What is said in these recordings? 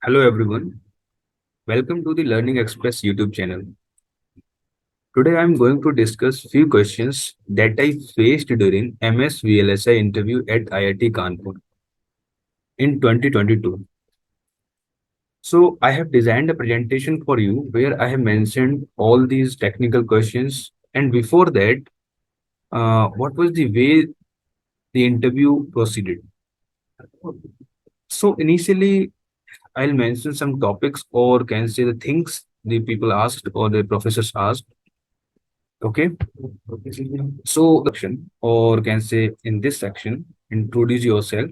Hello everyone, welcome to the Learning Express YouTube channel. Today I am going to discuss few questions that I faced during MS VLSI interview at IIT Kanpur in 2022. So I have designed a presentation for you where I have mentioned all these technical questions, and before that, what was the way the interview proceeded. So initially I'll mention some topics or can say the things the people asked or the professors asked. Okay. So section, or can say in this section, introduce yourself,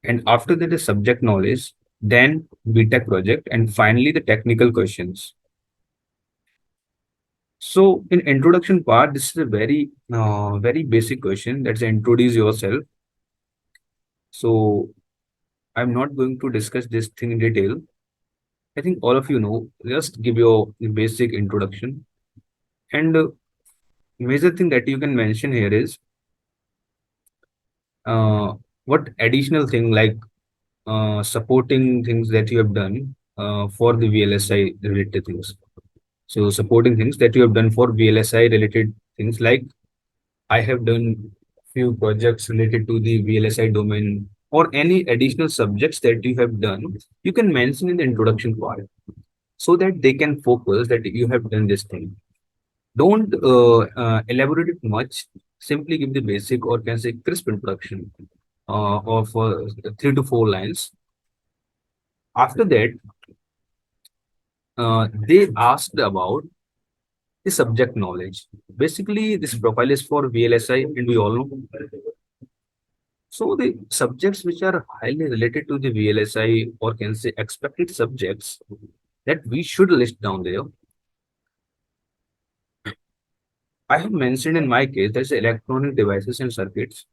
and after that the subject knowledge, then BTech project, and finally the technical questions. So in introduction part, this is a very basic question. That's introduce yourself. So I'm not going to discuss this thing in detail. I think all of you know. Just give your basic introduction, and major thing that you can mention here is uh, what additional thing like supporting things that you have done for the VLSI related things. So supporting things that you have done for VLSI related things like I have done few projects related to the VLSI domain or any additional subjects that you have done, you can mention in the introduction part so that they can focus that you have done this thing. Don't elaborate it much. Simply give the basic or can say crisp introduction of 3 to 4 lines. After that, they asked about the subject knowledge. Basically, this profile is for VLSI, and we all know. So the subjects which are highly related to the VLSI or can say expected subjects that we should list down there. I have mentioned in my case there's electronic devices and circuits,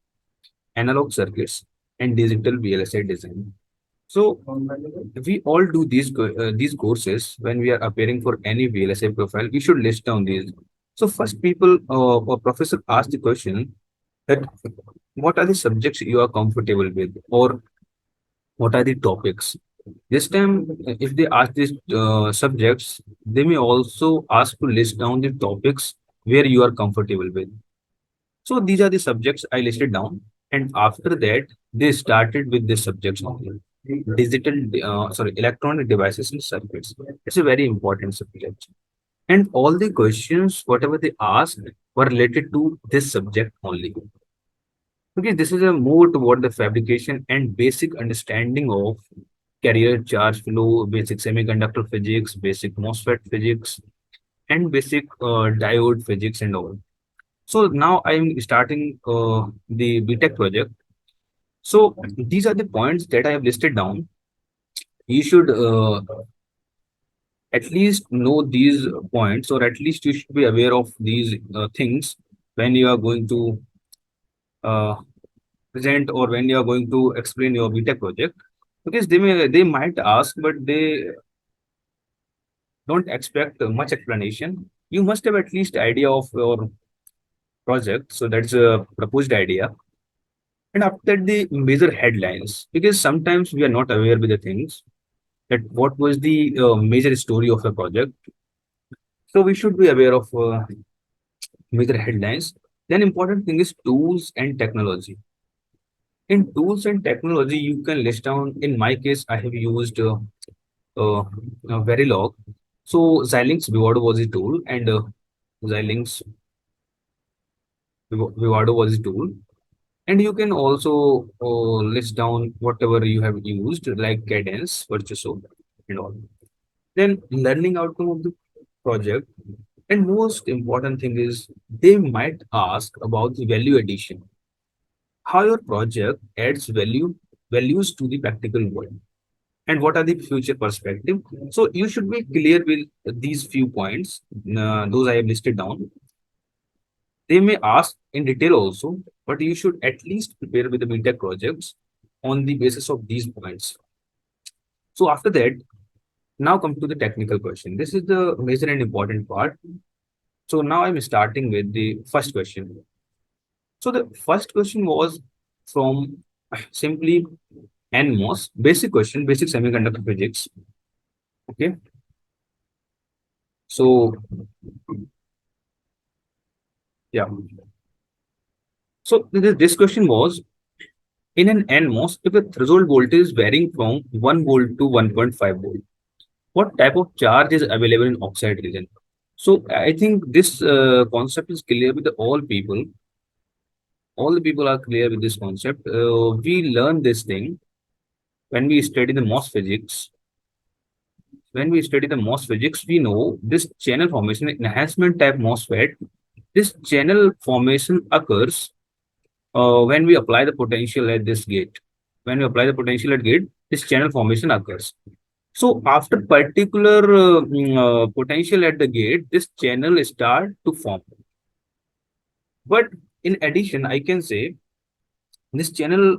analog circuits, and digital VLSI design. So we all do these courses when we are appearing for any VLSI profile. We should list down these. So first, people or professor ask the question that what are the subjects you are comfortable with, or what are the topics. This time, if they ask these subjects, they may also ask to list down the topics where you are comfortable with. So these are the subjects I listed down, and after that, they started with the subjects only. Electronic devices and circuits. It's a very important subject. And all the questions, whatever they asked, were related to this subject only. Okay, this is a more toward the fabrication and basic understanding of carrier charge flow, basic semiconductor physics, basic MOSFET physics, and basic diode physics and all. So now I'm starting the BTech project. So these are the points that I have listed down. You should at least know these points, or at least you should be aware of these things when you are going to uh, present or when you are going to explain your BTech project. Because they might ask, but they don't expect much explanation. You must have at least idea of your project. So that's a proposed idea. And after the major headlines, because sometimes we are not aware with the things that what was the major story of a project. So we should be aware of major headlines. Then important thing is tools and technology. In tools and technology, you can list down. In my case, I have used uh, Verilog. So Xilinx Vivado was the tool, and Xilinx Vivado was the tool. And you can also list down whatever you have used, like Cadence, Virtuoso, and all. Then learning outcome of the project. And most important thing is they might ask about the value addition, how your project adds values to the practical world, and what are the future perspective. So you should be clear with these few points. Those I have listed down. They may ask in detail also, but you should at least prepare with the BTech projects on the basis of these points. So after that, now come to the technical question. This is the major and important part. So now I'm starting with the first question. So the first question was from simply NMOS, basic question, basic semiconductor physics. Okay. So, yeah. So, this question was in an NMOS, if the threshold voltage is varying from 1 volt to 1.5 volt, what type of charge is available in oxide region? So, I think this concept is clear with all people. All the people are clear with this concept. We learn this thing when we study the MOS physics. When we study the MOS physics, we know this channel formation enhancement type MOSFET. This channel formation occurs when we apply the potential at this gate. When we apply the potential at gate, this channel formation occurs. So after particular potential at the gate, this channel start to form. But in addition, I can say this channel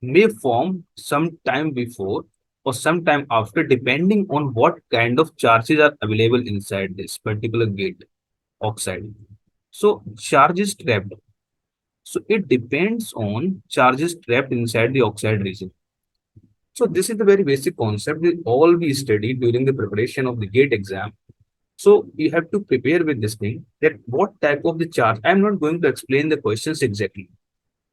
may form sometime before or sometime after, depending on what kind of charges are available inside this particular gate oxide. So charge is trapped. So it depends on charges trapped inside the oxide region. So this is the very basic concept we all we studied during the preparation of the gate exam. So you have to prepare with this thing that what type of the charge. I'm not going to explain the questions exactly.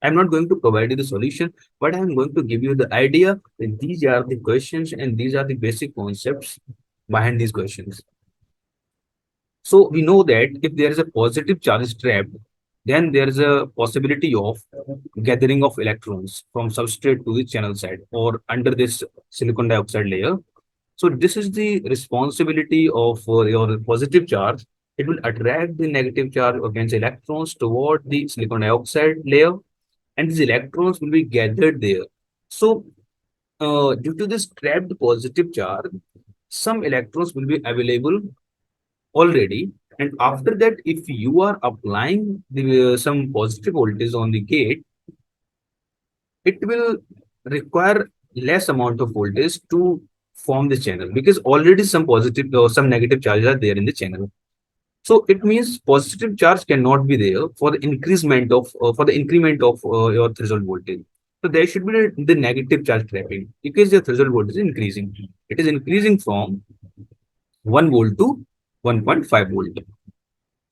I'm not going to provide you the solution, but I'm going to give you the idea that these are the questions and these are the basic concepts behind these questions. So we know that if there is a positive charge trapped, then there is a possibility of gathering of electrons from substrate to the channel side or under this silicon dioxide layer. So this is the responsibility of your positive charge. It will attract the negative charge against electrons toward the silicon dioxide layer, and these electrons will be gathered there. So, due to this trapped positive charge, some electrons will be available already. And after that, if you are applying some positive voltage on the gate, it will require less amount of voltage to form the channel because already some positive or some negative charges are there in the channel. So it means positive charge cannot be there for the increment of your threshold voltage. So there should be the negative charge trapping because your threshold voltage is increasing. It is increasing from 1 volt to 1.5 volt.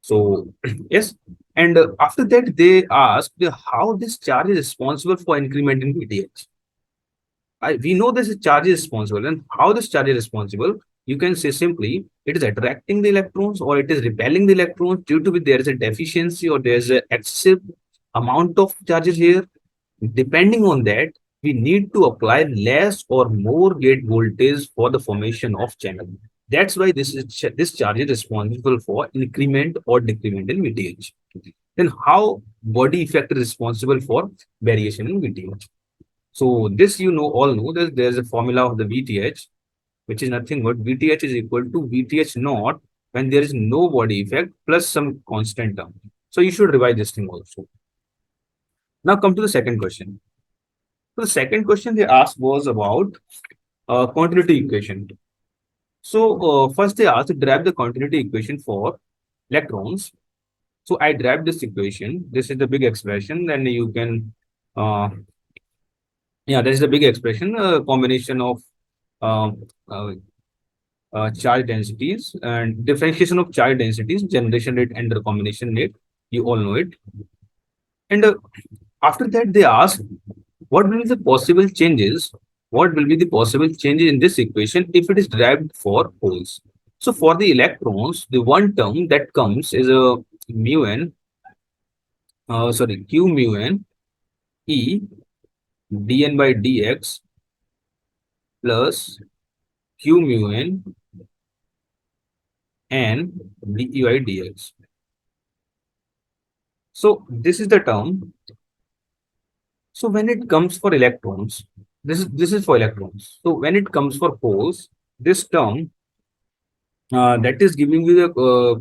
So yes, and after that they asked how this charge is responsible for increment in VTH. We know this charge is responsible, and how this charge is responsible, you can say simply it is attracting the electrons or it is repelling the electrons due to which there is a deficiency or there is an excessive amount of charges here. Depending on that, we need to apply less or more gate voltage for the formation of channel. That's why this charge is responsible for increment or decrement in VTH. Then how body effect is responsible for variation in VTH. So this all know that there's a formula of the VTH, which is nothing but VTH is equal to VTH naught when there is no body effect plus some constant term. So you should revise this thing also. Now come to the second question. So the second question they asked was about continuity equation. So first they asked to derive the continuity equation for electrons. So I derived this equation. This is the big expression. Then you can, yeah, this is the big expression, combination of um, uh, charge densities and differentiation of charge densities, generation rate and recombination rate. You all know it. And after that, they ask what will be the possible changes? What will be the possible changes in this equation if it is derived for holes? So for the electrons, the one term that comes is a mu n, q mu n e dn by dx plus q mu n and dE by dx. So this is the term. So when it comes for electrons, this is for electrons. So when it comes for holes, this term that is giving you the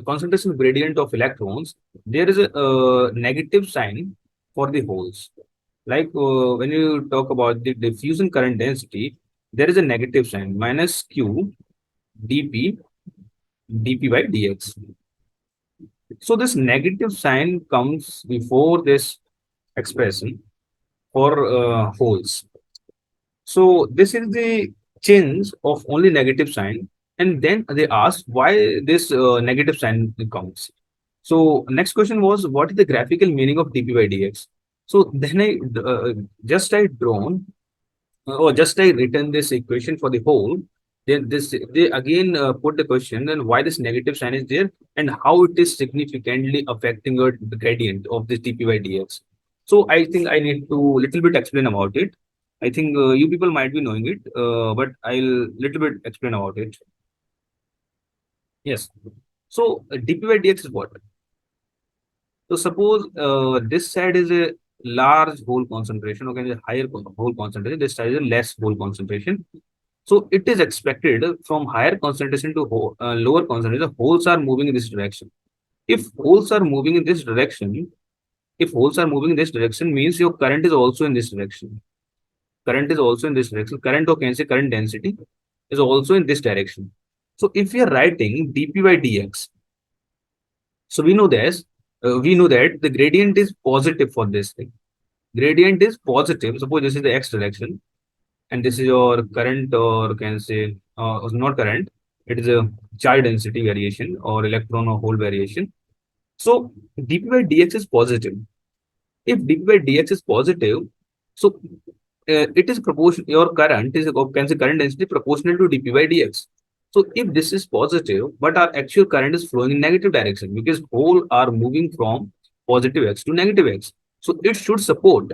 concentration gradient of electrons. There is a negative sign for the holes. Like when you talk about the diffusion current density, there is a negative sign minus q dp dp by dx. So this negative sign comes before this expression. for holes. So this is the change of only negative sign, and then they asked why this negative sign comes. So next question was, what is the graphical meaning of dp by dx? So then I drawn or just I written this equation for the whole. Then this they again put the question, then why this negative sign is there and how it is significantly affecting your the gradient of this dp by dx. So I think I need to little bit explain about it. I think you people might be knowing it, but I'll little bit explain about it. Yes. So dp by dx is what? So suppose this side is a large hole concentration, okay, a higher hole concentration. This side is a less hole concentration. So it is expected from higher concentration to lower concentration, holes are moving in this direction. If holes are moving in this direction, if holes are moving in this direction, means your current is also in this direction. Current is also in this direction. Current, or can say current density, is also in this direction. So if we are writing dp by dx, so we know that the gradient is positive for this thing. Gradient is positive. Suppose this is the x direction, and this is your current, or can say not current, it is a charge density variation or electron or hole variation. So dp by dx is positive. If dp by dx is positive, so it is proportion, your current is, or can say current density, proportional to dp by dx. So if this is positive but our actual current is flowing in negative direction, because hole are moving from positive x to negative x, so it should support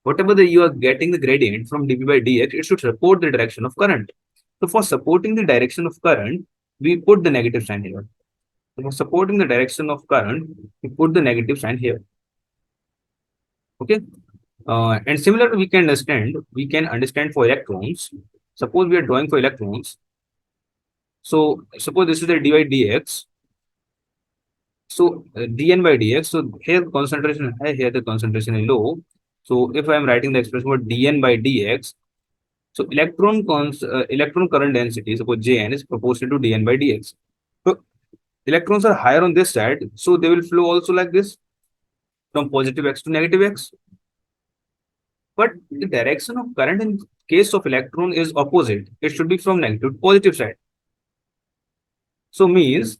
whatever the you are getting the gradient from dp by dx, it should support the direction of current. So for supporting the direction of current, we put the negative sign here. So for supporting the direction of current, we put the negative sign here. Okay. And similar, we can understand for electrons. Suppose we are drawing for electrons. So suppose this is the dy dx. So dn by dx. So here concentration is high, here the concentration is low. So if I am writing the expression for dn by dx, so electron current density, suppose Jn, is proportional to dn by dx. So electrons are higher on this side, so they will flow also like this, from positive x to negative x. But the direction of current in case of electron is opposite. It should be from negative to positive side. So means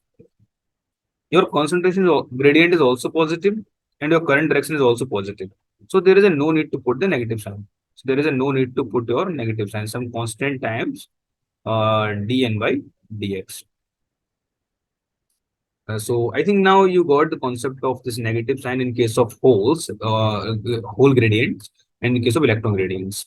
your concentration gradient is also positive and your current direction is also positive. So there is a no need to put the negative sign. So there is a no need to put your negative sign. Some constant times dn by dx. So I think now you got the concept of this negative sign in case of holes, hole gradients, and in case of electron gradients.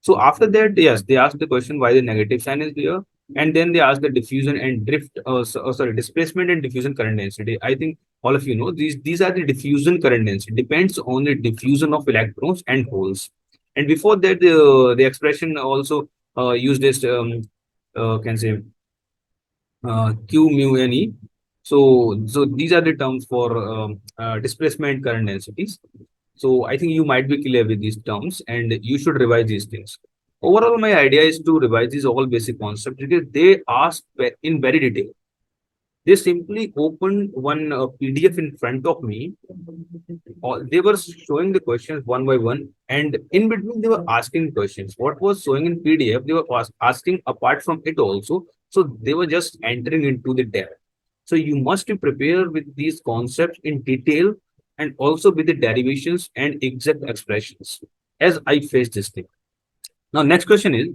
So after that, yes, they ask the question why the negative sign is there, and then they ask the diffusion and drift, sorry, displacement and diffusion current density. I think all of you know these are the diffusion current density. Depends on the diffusion of electrons and holes. And before that, the expression also used this can say q mu n e. So these are the terms for displacement current densities. So I think you might be clear with these terms and you should revise these things. Overall, my idea is to revise these all basic concepts because they ask in very detail. They simply opened one PDF in front of me. They were showing the questions one by one, and in between they were asking questions. What was showing in PDF, they were asking apart from it also. So they were just entering into the depth. So you must be prepared with these concepts in detail and also with the derivations and exact expressions as I face this thing. Now, next question is,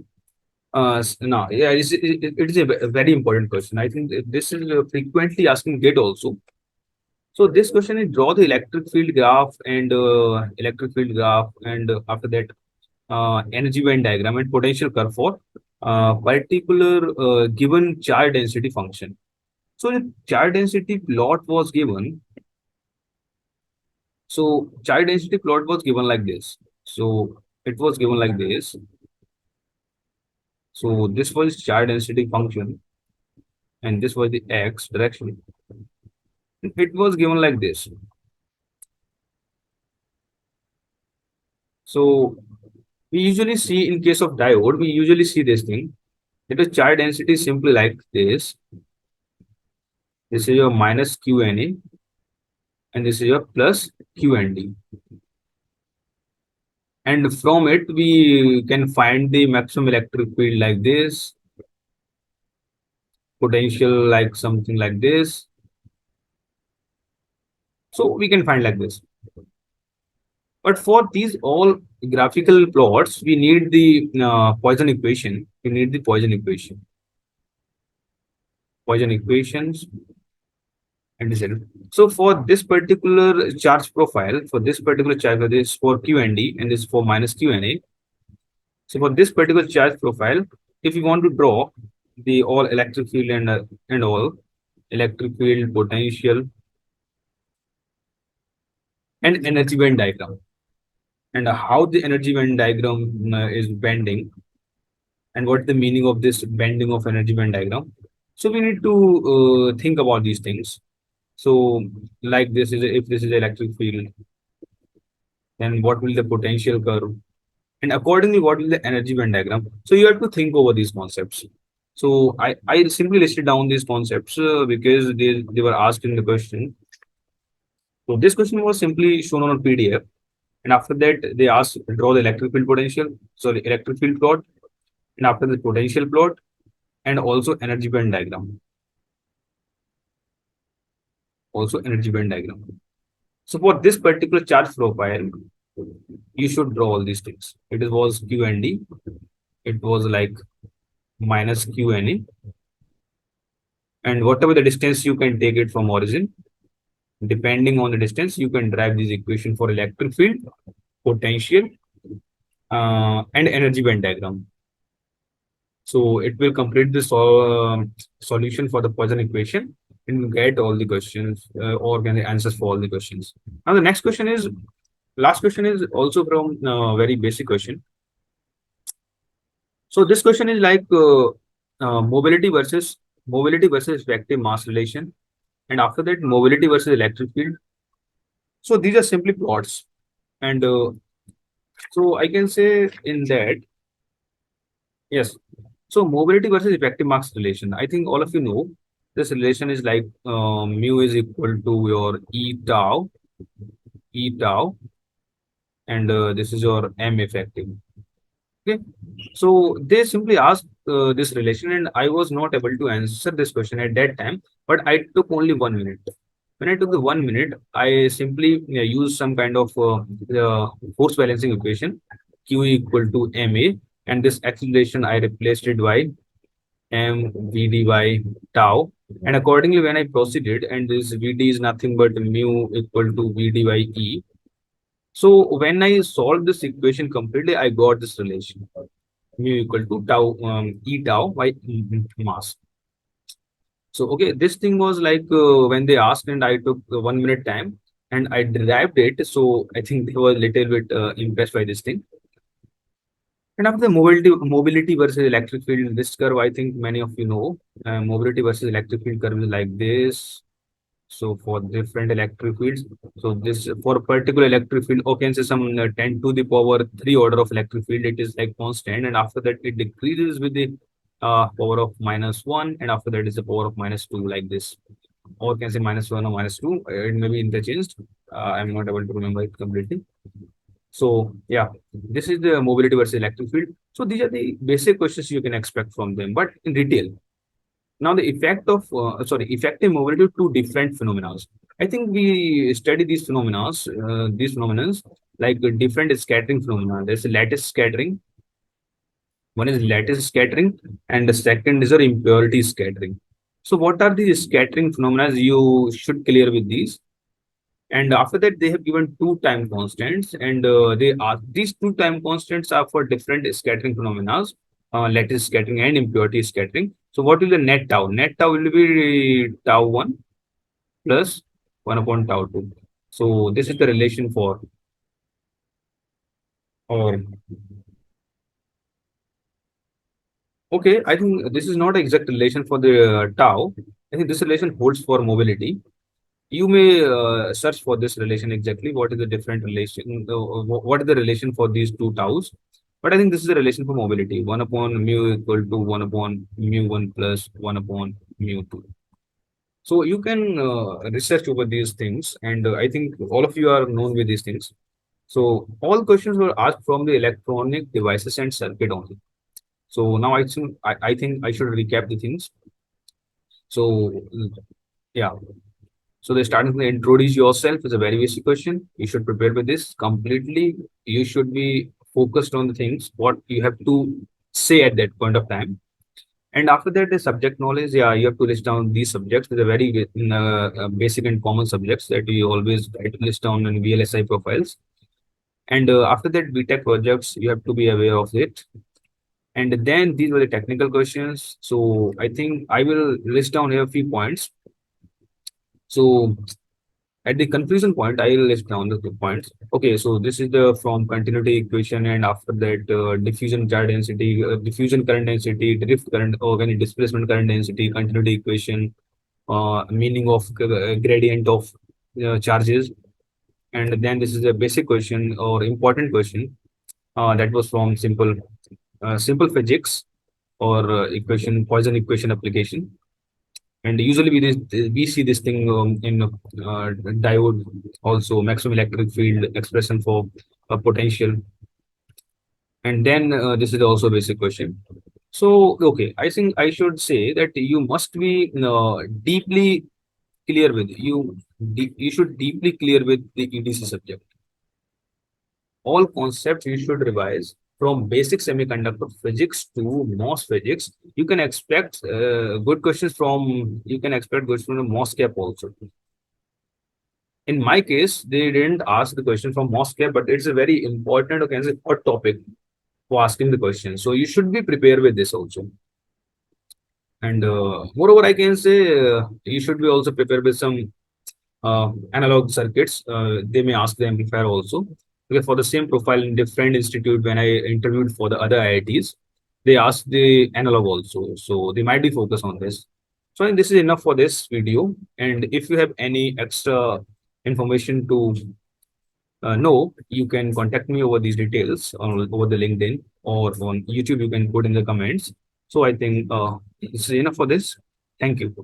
no, yeah, it is a very important question. I think this is frequently asking GATE also. So this question is draw the electric field graph, and after that, energy band diagram and potential curve for particular given charge density function. So the charge density plot was given. So charge density plot was given like this. So it was given like this. So this was charge density function, and this was the x direction. It was given like this. So we usually see in case of diode, we usually see this thing. It is charge density is simply like this. This is your minus QNA, and this is your plus QND. And from it we can find the maximum electric field like this, potential like something like this. So we can find like this. But for these all graphical plots, we need the Poisson equation. We need the Poisson equation. Poisson equations and this. So for this particular charge profile, for this particular charge, this for Q and D and this for minus Q and A. So for this particular charge profile, if you want to draw the all electric field and all electric field potential and energy band diagram, and how the energy band diagram is bending, and what the meaning of this bending of energy band diagram. So we need to think about these things. So like this is if this is electric field, then what will the potential curve, and accordingly what will the energy band diagram. So you have to think over these concepts. So I simply listed down these concepts because they were asked in the question. So this question was simply shown on a PDF, and after that they asked draw the electric field potential, sorry, electric field plot, and after the potential plot, and also energy band diagram, also energy band diagram. So for this particular charge profile, you should draw all these things. It was Q and D. It was like minus Q and A, and whatever the distance you can take it from origin. Depending on the distance, you can derive this equation for electric field, potential, and energy band diagram. So it will complete the solution for the Poisson equation and get all the questions or can the answers for all the questions. Now the next question is, last question is also from very basic question. So this question is like mobility versus effective mass relation, and after that mobility versus electric field. So these are simply plots, and so I can say in that, yes. So mobility versus effective mass relation. I think all of you know this relation is like mu is equal to your e tau, and this is your m effective. Okay. So they simply asked this relation, and I was not able to answer this question at that time, but I took only 1 minute. When I took the 1 minute, I simply used some kind of force balancing equation, Q equal to ma, and this acceleration I replaced it by m vd by tau. And accordingly, when I proceeded, and this vd is nothing but mu equal to vd by e. So when I solved this equation completely, I got this relation mu equal to tau e tau by mass. So okay, this thing was like when they asked, and I took 1 minute time, and I derived it. So I think they were a little bit impressed by this thing. And after the mobility versus electric field, this curve, I think many of you know, mobility versus electric field curve is like this. So for different electric fields, so this for a particular electric field, okay, say some 10 to the power 3 order of electric field, it is like constant, and after that it decreases with the power of -1, and after that is the power of -2 like this, or can say -1 or -2. It may be interchanged. I'm not able to remember it completely. So yeah, this is the mobility versus electric field. So these are the basic questions you can expect from them, but in detail. Now the effect of effective mobility to different phenomena. I think we study these phenomena like different scattering phenomena. There's a lattice scattering. One is lattice scattering, and the second is impurity scattering. So what are these scattering phenomena? You should clear with these. And after that, they have given two time constants, and they are these two time constants are for different scattering phenomena, lattice scattering and impurity scattering. So, what will the net tau? Net tau will be tau 1 plus 1 upon tau 2. So, this is the relation for, or okay, I think this is not exact relation for the tau. I think this relation holds for mobility. You may search for this relation exactly. What is the different relation? What is the relation for these two taus? But I think this is a relation for mobility. 1 upon mu equal to 1 upon mu 1 plus 1 upon mu 2. So you can research over these things. And I think all of you are known with these things. So all questions were asked from the electronic devices and circuit only. So now I think I should recap the things. So yeah. So they starting to introduce yourself is a very basic question. You should prepare with this completely. You should be focused on the things what you have to say at that point of time. And after that, the subject knowledge. Yeah, you have to list down these subjects. They're very basic and common subjects that you always try to list down in VLSI profiles. And after that, BTech projects, you have to be aware of it. And then these were the technical questions. So I think I will list down here a few points. So at the conclusion point, I will list down the two points. Okay, so this is the from continuity equation, and after that, diffusion charge density, diffusion current density, drift current, organic displacement current density, continuity equation, meaning of gradient of charges, and then this is a basic question or important question that was from simple physics or equation Poisson equation application. And usually we see this thing in diode also maximum electric field expression for potential. And then this is also a basic question. So okay, I think I should say that you must be deeply clear with you should deeply clear with the EDC subject. All concepts you should revise from basic semiconductor physics to MOS physics. You can expect good from the MOS cap also. In my case, they didn't ask the question from MOS cap, but it's a very important or can say hot topic for asking the question. So you should be prepared with this also. And moreover, I can say you should be also prepared with some analog circuits. They may ask the amplifier also. Because for the same profile in different institute, when I interviewed for the other IITs, they asked the analog also. So they might be focused on this. So I think this is enough for this video. And if you have any extra information to know, you can contact me over these details or over the LinkedIn or on YouTube. You can put in the comments. So I think this is enough for this. Thank you.